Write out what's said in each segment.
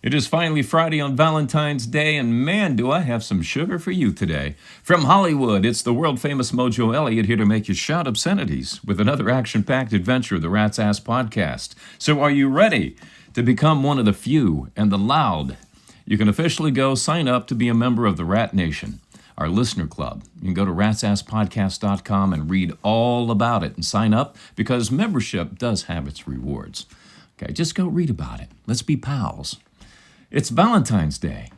It is finally Friday on Valentine's Day, and man, do I have some sugar for you today. From Hollywood, it's the world-famous Mojo Elliott here to make you shout obscenities with another action-packed adventure of the Rat's Ass Podcast. So are you ready to become one of the few and the loud? You can officially go sign up to be a member of the Rat Nation, our listener club. You can go to ratsasspodcast.com and read all about it and sign up because membership does have its rewards. Okay, just go read about it. Let's be pals. It's Valentine's Day,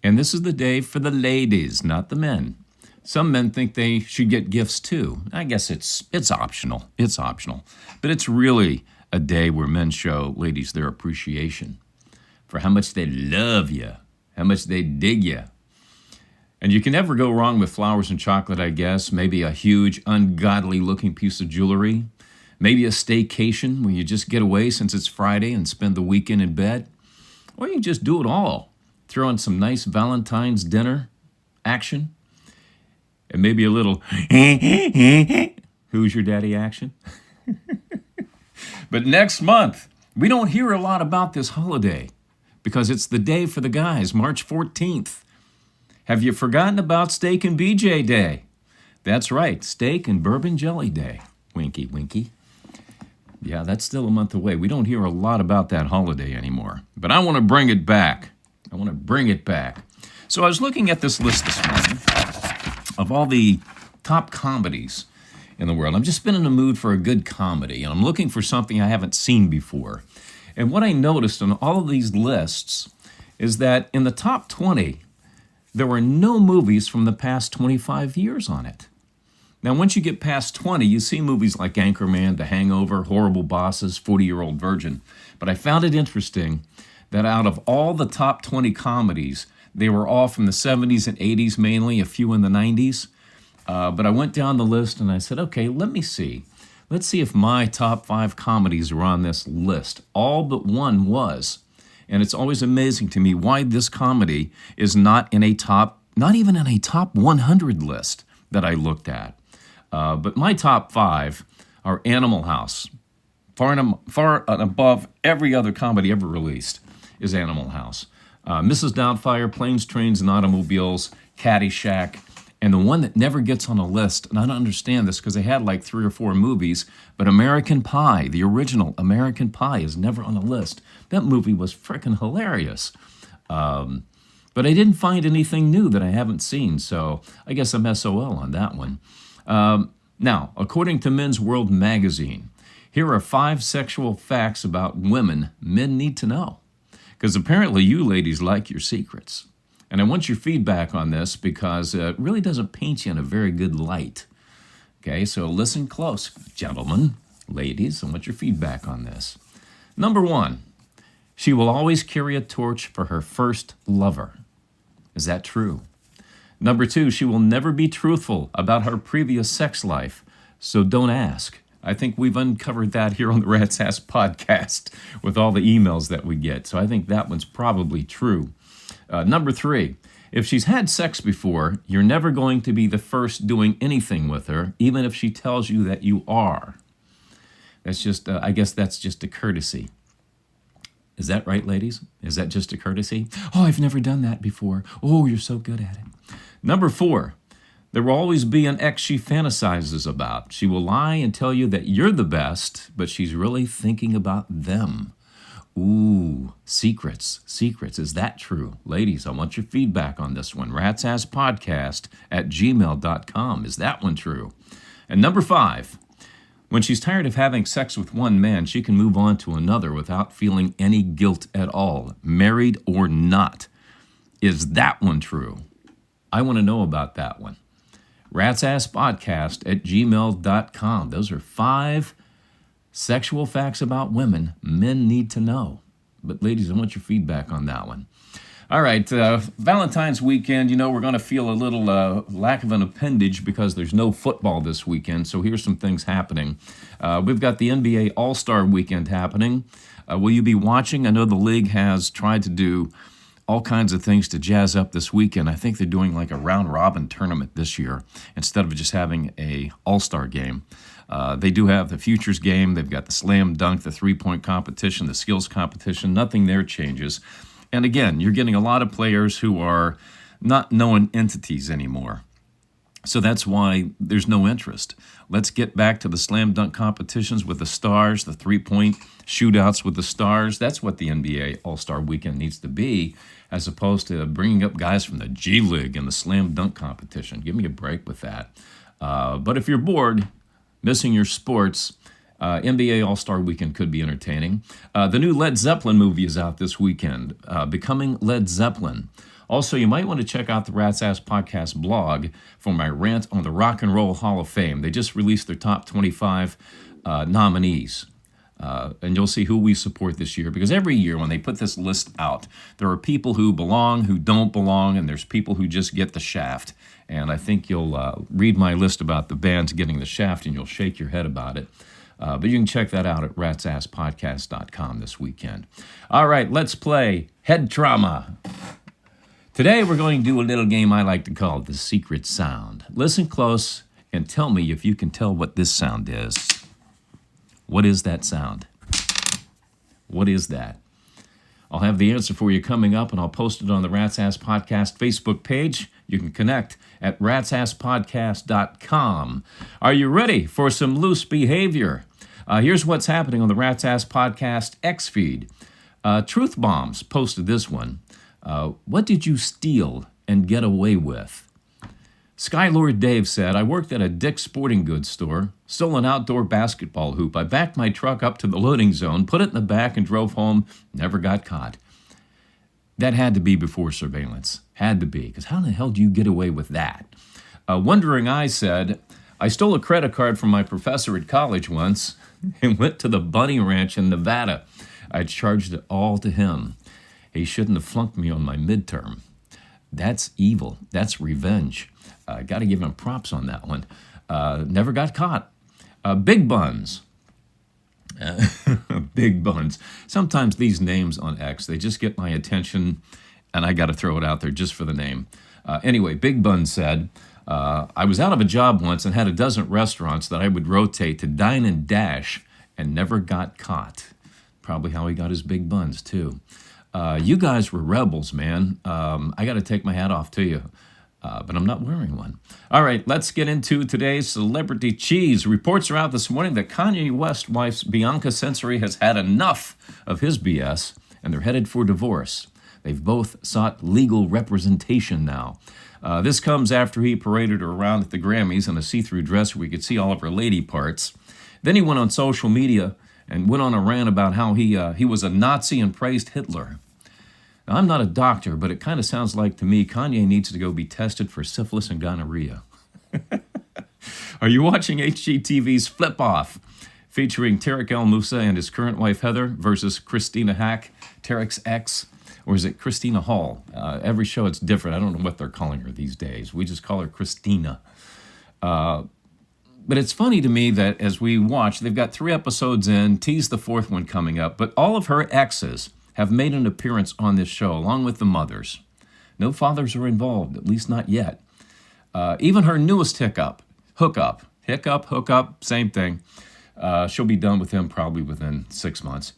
and this is the day for the ladies, not the men. Some men think they should get gifts too. I guess it's optional. It's optional. But it's really a day where men show ladies their appreciation for how much they love you, how much they dig you. And you can never go wrong with flowers and chocolate, I guess. Maybe a huge, ungodly-looking piece of jewelry. Maybe a staycation where you just get away since it's Friday and spend the weekend in bed. Or you can just do it all. Throw in some nice Valentine's dinner action. And maybe a little who's your daddy action. But next month, we don't hear a lot about this holiday because it's the day for the guys, March 14th. Have you forgotten about Steak and BJ Day? That's right, Steak and Bourbon Jelly Day. Winky, winky. Yeah, that's still a month away. We don't hear a lot about that holiday anymore. But I want to bring it back. So I was looking at this list this morning of all the top comedies in the world. I've just been in the mood for a good comedy, and I'm looking for something I haven't seen before. And what I noticed on all of these lists is that in the top 20, there were no movies from the past 25 years on it. Now, once you get past 20, you see movies like Anchorman, The Hangover, Horrible Bosses, 40-Year-Old Virgin. But I found it interesting that out of all the top 20 comedies, they were all from the 70s and 80s mainly, a few in the 90s. But I went down the list and I said, okay, let me see. Let's see if my top 5 comedies are on this list. All but one was. And it's always amazing to me why this comedy is not even in a top 100 list that I looked at. But my top 5 are Animal House. Far and above every other comedy ever released is Animal House. Mrs. Doubtfire, Planes, Trains, and Automobiles, Caddyshack, and the one that never gets on a list, and I don't understand this because they had like 3 or 4 movies, but American Pie, the original American Pie, is never on the list. That movie was freaking hilarious. But I didn't find anything new that I haven't seen, so I guess I'm SOL on that one. Now, according to Men's World magazine, here are 5 sexual facts about women men need to know. Because apparently you ladies like your secrets. And I want your feedback on this because it really doesn't paint you in a very good light. Okay, so listen close, gentlemen, ladies. I want your feedback on this. Number 1, she will always carry a torch for her first lover. Is that true? Number 2, she will never be truthful about her previous sex life, so don't ask. I think we've uncovered that here on the Rat's Ass Podcast with all the emails that we get, so I think that one's probably true. Number 3, if she's had sex before, you're never going to be the first doing anything with her, even if she tells you that you are. That's just, I guess that's just a courtesy. Is that right, ladies? Is that just a courtesy? Oh, I've never done that before. Oh, you're so good at it. Number 4, there will always be an ex she fantasizes about. She will lie and tell you that you're the best, but she's really thinking about them. Ooh, secrets. Is that true? Ladies, I want your feedback on this one. ratsasspodcast@gmail.com. Is that one true? And number 5, when she's tired of having sex with one man, she can move on to another without feeling any guilt at all, married or not. Is that one true? I want to know about that one. ratsasspodcast@gmail.com. Those are 5 sexual facts about women men need to know. But ladies, I want your feedback on that one. All right, Valentine's weekend, we're going to feel a little lack of an appendage because there's no football this weekend. So here's some things happening. We've got the NBA All-Star Weekend happening. Will you be watching? I know the league has tried to do all kinds of things to jazz up this weekend. I think they're doing like a round-robin tournament this year instead of just having a all-star game. They do have the futures game. They've got the slam dunk, the three-point competition, the skills competition. Nothing there changes. And again, you're getting a lot of players who are not known entities anymore. So that's why there's no interest. Let's get back to the slam dunk competitions with the stars, the three-point shootouts with the stars. That's what the NBA All-Star Weekend needs to be, as opposed to bringing up guys from the G League and the slam dunk competition. Give me a break with that. But if you're bored, missing your sports, NBA All-Star Weekend could be entertaining. The new Led Zeppelin movie is out this weekend, Becoming Led Zeppelin. Also, you might want to check out the Rat's Ass Podcast blog for my rant on the Rock and Roll Hall of Fame. They just released their top 25 nominees. And you'll see who we support this year. Because every year when they put this list out, there are people who belong, who don't belong, and there's people who just get the shaft. And I think you'll read my list about the bands getting the shaft and you'll shake your head about it. But you can check that out at ratsasspodcast.com this weekend. All right, let's play Head Trauma. Today we're going to do a little game I like to call The Secret Sound. Listen close and tell me if you can tell what this sound is. What is that sound? What is that? I'll have the answer for you coming up, and I'll post it on the Rat's Ass Podcast Facebook page. You can connect at ratsasspodcast.com. Are you ready for some loose behavior? Here's what's happening on the Rat's Ass Podcast X feed. Truth Bombs posted this one. What did you steal and get away with? Skylord Dave said, I worked at a Dick's Sporting Goods store, stole an outdoor basketball hoop. I backed my truck up to the loading zone, put it in the back, and drove home. Never got caught. That had to be before surveillance. Had to be, because how the hell do you get away with that? Wondering Eye said, I stole a credit card from my professor at college once and went to the Bunny Ranch in Nevada. I charged it all to him. He shouldn't have flunked me on my midterm. That's evil. That's revenge. Got to give him props on that one. Never got caught. Big Buns. Big Buns. Sometimes these names on X, they just get my attention, and I got to throw it out there just for the name. Anyway, Big Buns said, I was out of a job once and had a dozen restaurants that I would rotate to dine and dash and never got caught. Probably how he got his big buns, too. You guys were rebels, man. I got to take my hat off to you. But I'm not wearing one. All right, let's get into today's Celebrity Cheese. Reports are out this morning that Kanye West's wife, Bianca Censori, has had enough of his BS, and they're headed for divorce. They've both sought legal representation now. This comes after he paraded her around at the Grammys in a see-through dress where we could see all of her lady parts. Then he went on social media and went on a rant about how he was a Nazi and praised Hitler. Now, I'm not a doctor, but it kind of sounds like to me Kanye needs to go be tested for syphilis and gonorrhea. Are you watching HGTV's Flip Off, featuring Tarek El Moussa and his current wife Heather versus Christina Hack, Tarek's ex? Or is it Christina Hall? Every show it's different. I don't know what they're calling her these days. We just call her Christina. But it's funny to me that as we watch, they've got 3 episodes in, tease the 4th one coming up, but all of her exes have made an appearance on this show, along with the mothers. No fathers are involved, at least not yet. Even her newest hookup, same thing. She'll be done with him probably within 6 months.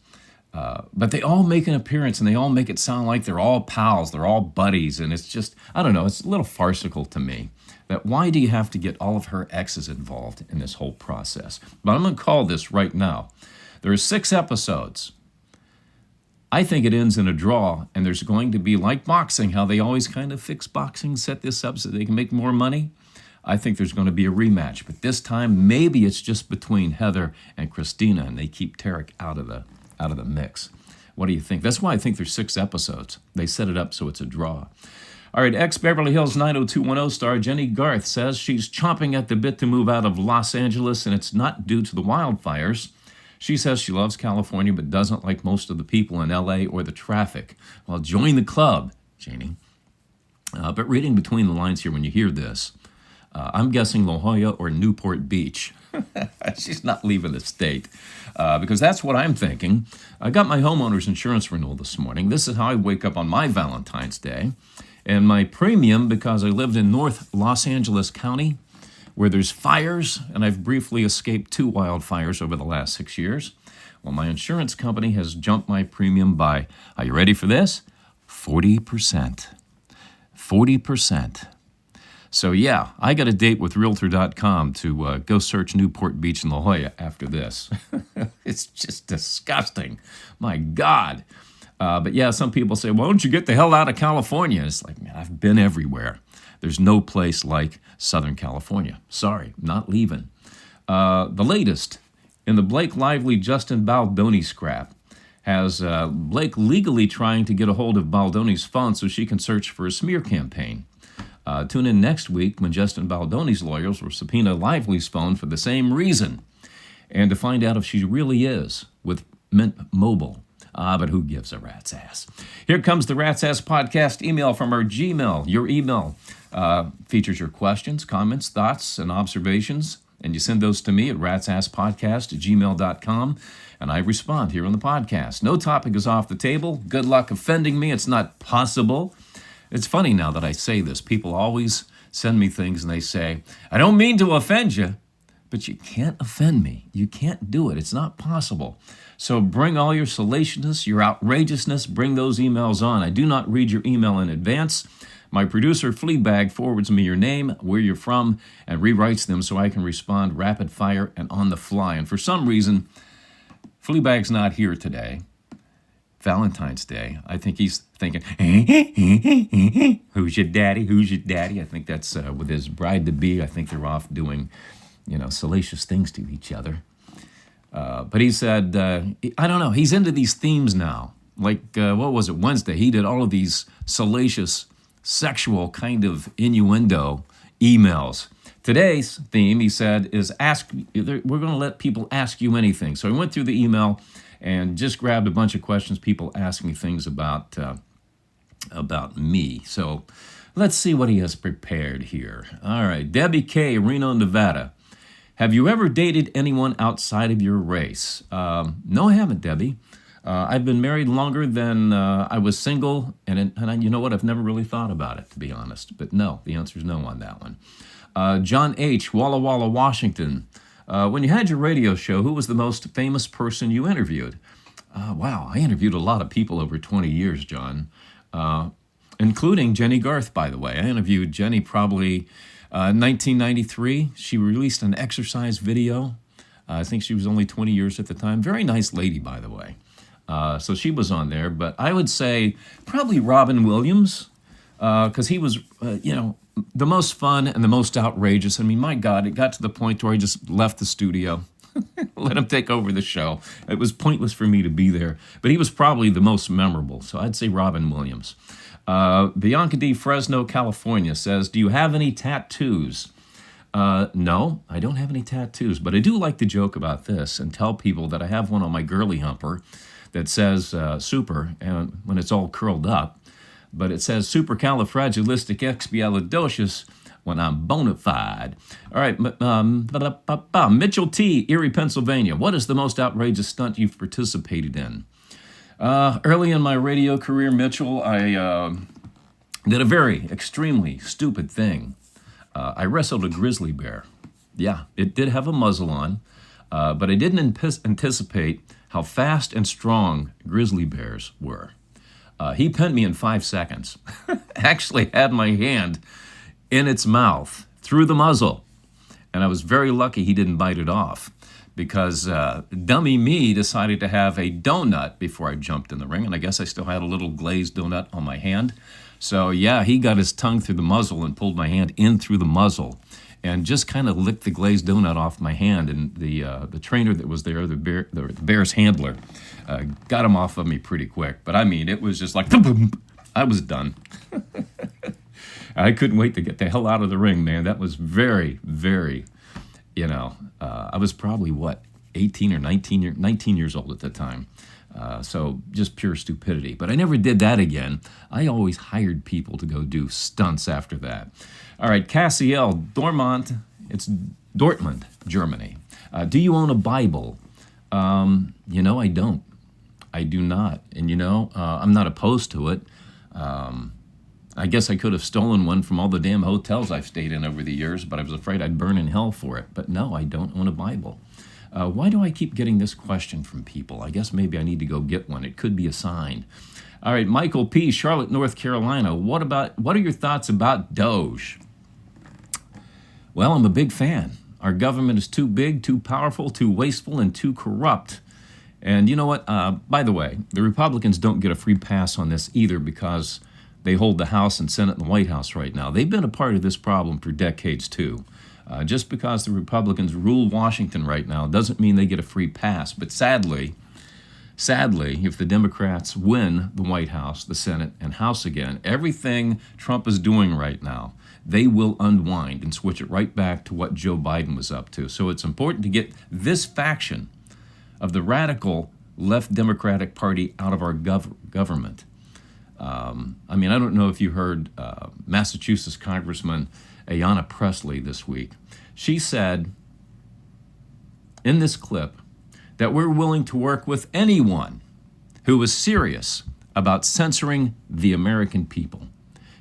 But they all make an appearance, and they all make it sound like they're all pals, they're all buddies, and it's just, I don't know, it's a little farcical to me. That why do you have to get all of her exes involved in this whole process? But I'm going to call this right now. There are 6 episodes. I think it ends in a draw, and there's going to be, like boxing, how they always kind of fix boxing, set this up so they can make more money. I think there's going to be a rematch, but this time maybe it's just between Heather and Christina, and they keep Tarek out of the mix. What do you think? That's why I think there's 6 episodes. They set it up so it's a draw. All right, ex-Beverly Hills 90210 star Jenny Garth says she's chomping at the bit to move out of Los Angeles, and it's not due to the wildfires. She says she loves California but doesn't like most of the people in L.A. or the traffic. Well, join the club, Janie. But reading between the lines here when you hear this, I'm guessing La Jolla or Newport Beach. She's not leaving the state because that's what I'm thinking. I got my homeowner's insurance renewal this morning. This is how I wake up on my Valentine's Day. And my premium, because I lived in North Los Angeles County, where there's fires, and I've briefly escaped 2 wildfires over the last 6 years. Well, my insurance company has jumped my premium by, are you ready for this? 40%. 40%. So yeah, I got a date with Realtor.com to go search Newport Beach and La Jolla after this. It's just disgusting. My God. But yeah, some people say, why don't you get the hell out of California? It's like, man, I've been everywhere. There's no place like Southern California. Sorry, not leaving. The latest in the Blake Lively, Justin Baldoni scrap has Blake legally trying to get a hold of Baldoni's phone so she can search for a smear campaign. Tune in next week when Justin Baldoni's lawyers will subpoena Lively's phone for the same reason and to find out if she really is with Mint Mobile. But who gives a rat's ass? Here comes the Rat's Ass Podcast email from our Gmail. Your email features your questions, comments, thoughts, and observations, and you send those to me at ratsasspodcast@gmail.com, and I respond here on the podcast. No topic is off the table. Good luck offending me. It's not possible. It's funny now that I say this. People always send me things and they say, I don't mean to offend you, but you can't offend me. You can't do it. It's not possible. So bring all your salaciousness, your outrageousness, bring those emails on. I do not read your email in advance. My producer, Fleabag, forwards me your name, where you're from, and rewrites them so I can respond rapid fire and on the fly. And for some reason, Fleabag's not here today. Valentine's Day. I think he's thinking, who's your daddy? Who's your daddy? I think that's with his bride-to-be. I think they're off doing, salacious things to each other. But he said, I don't know, he's into these themes now. Like, what was it, Wednesday? He did all of these salacious, sexual kind of innuendo emails. Today's theme, he said, is we're going to let people ask you anything. So I went through the email and just grabbed a bunch of questions. People ask me things about me. So let's see what he has prepared here. All right, Debbie K., Reno, Nevada. Have you ever dated anyone outside of your race? No, I haven't, Debbie. I've been married longer than I was single, and you know what? I've never really thought about it, to be honest. But no, the answer is no on that one. John H., Walla Walla, Washington. When you had your radio show, who was the most famous person you interviewed? Wow, I interviewed a lot of people over 20 years, John, including Jenny Garth, by the way. I interviewed Jenny probably 1993. She released an exercise video. I think she was only 20 years at the time. Very nice lady, by the way. So she was on there. But I would say probably Robin Williams, because he was, the most fun and the most outrageous. I mean, my God, it got to the point where I just left the studio, let him take over the show. It was pointless for me to be there. But he was probably the most memorable. So I'd say Robin Williams. Bianca D. Fresno, California says, do you have any tattoos? No, I don't have any tattoos, but I do like to joke about this and tell people that I have one on my girly humper that says super, and when it's all curled up, but it says supercalifragilisticexpialidocious when I'm bona fide. All right, Mitchell T., Erie, Pennsylvania. What is the most outrageous stunt you've participated in? Early in my radio career, Mitchell, I did a very extremely stupid thing. I wrestled a grizzly bear. Yeah, it did have a muzzle on, but I didn't anticipate how fast and strong grizzly bears were. He pinned me in 5 seconds. Actually had my hand in its mouth through the muzzle. And I was very lucky he didn't bite it off because dummy me decided to have a donut before I jumped in the ring. And I guess I still had a little glazed donut on my hand. So yeah, he got his tongue through the muzzle and pulled my hand in through the muzzle and just kind of licked the glazed donut off my hand. And the trainer that was there, the bear's handler, got him off of me pretty quick. But I mean, it was just like, boom, I was done. I couldn't wait to get the hell out of the ring, man. That was very, very, I was probably, 18 or 19 years old at the time. So just pure stupidity. But I never did that again. I always hired people to go do stunts after that. All right, Cassiel, it's Dortmund, Germany. Do you own a Bible? I don't. I do not. And, I'm not opposed to it. I guess I could have stolen one from all the damn hotels I've stayed in over the years, but I was afraid I'd burn in hell for it. But no, I don't own a Bible. Why do I keep getting this question from people? I guess maybe I need to go get one. It could be a sign. All right, Michael P., Charlotte, North Carolina. What are your thoughts about Doge? Well, I'm a big fan. Our government is too big, too powerful, too wasteful, and too corrupt. And you know what? By the way, the Republicans don't get a free pass on this either because they hold the House and Senate and the White House right now. They've been a part of this problem for decades, too. Just because the Republicans rule Washington right now doesn't mean they get a free pass. But sadly, if the Democrats win the White House, the Senate, and House again, everything Trump is doing right now, they will unwind and switch it right back to what Joe Biden was up to. So it's important to get this faction of the radical left Democratic Party out of our government. I don't know if you heard Massachusetts Congressman Ayanna Pressley this week. She said in this clip that we're willing to work with anyone who is serious about censoring the American people.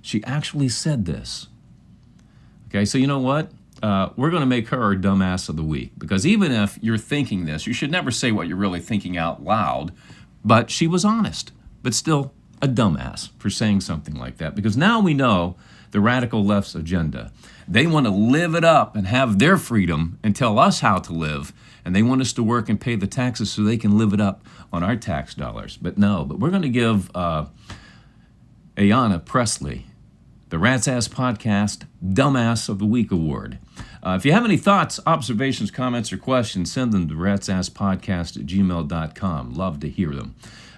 She actually said this. Okay, so you know what? We're going to make her our dumbass of the week, because even if you're thinking this, you should never say what you're really thinking out loud, but she was honest, but still a dumbass for saying something like that, because now we know the radical left's agenda. They want to live it up and have their freedom and tell us how to live, and they want us to work and pay the taxes so they can live it up on our tax dollars. But we're going to give Ayanna Pressley the Rat's Ass Podcast Dumbass of the Week Award. If you have any thoughts, observations, comments, or questions, send them to ratsasspodcast@gmail.com. Love to hear them.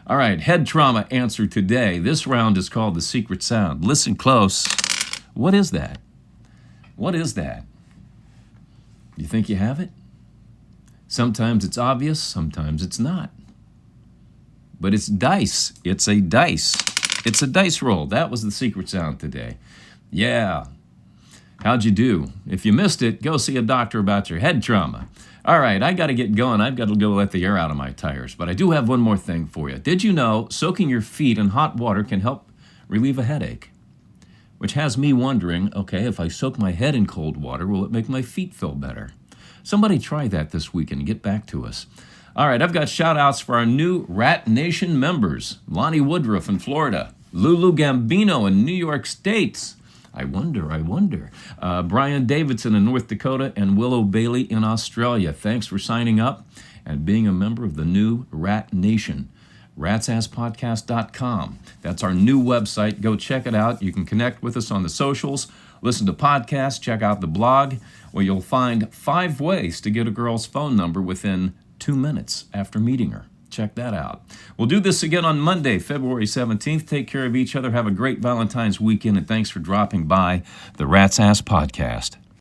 All right, head trauma answer today. This round is called the secret sound. Listen close. What is that? What is that? You think you have it? Sometimes it's obvious, sometimes it's not. But it's dice. It's a dice. It's a dice roll. That was the secret sound today. Yeah. How'd you do? If you missed it, go see a doctor about your head trauma. All right, I got to get going. I've got to go let the air out of my tires. But I do have one more thing for you. Did you know soaking your feet in hot water can help relieve a headache? Which has me wondering, okay, if I soak my head in cold water, will it make my feet feel better? Somebody try that this weekend and get back to us. All right, I've got shout-outs for our new Rat Nation members. Lonnie Woodruff in Florida. Lulu Gambino in New York State. I wonder. Brian Davidson in North Dakota and Willow Bailey in Australia. Thanks for signing up and being a member of the new Rat Nation. ratsasspodcast.com. That's our new website. Go check it out. You can connect with us on the socials, listen to podcasts, check out the blog, where you'll find 5 ways to get a girl's phone number within 2 minutes after meeting her. Check that out. We'll do this again on Monday, February 17th. Take care of each other. Have a great Valentine's weekend, and thanks for dropping by the Rat's Ass Podcast.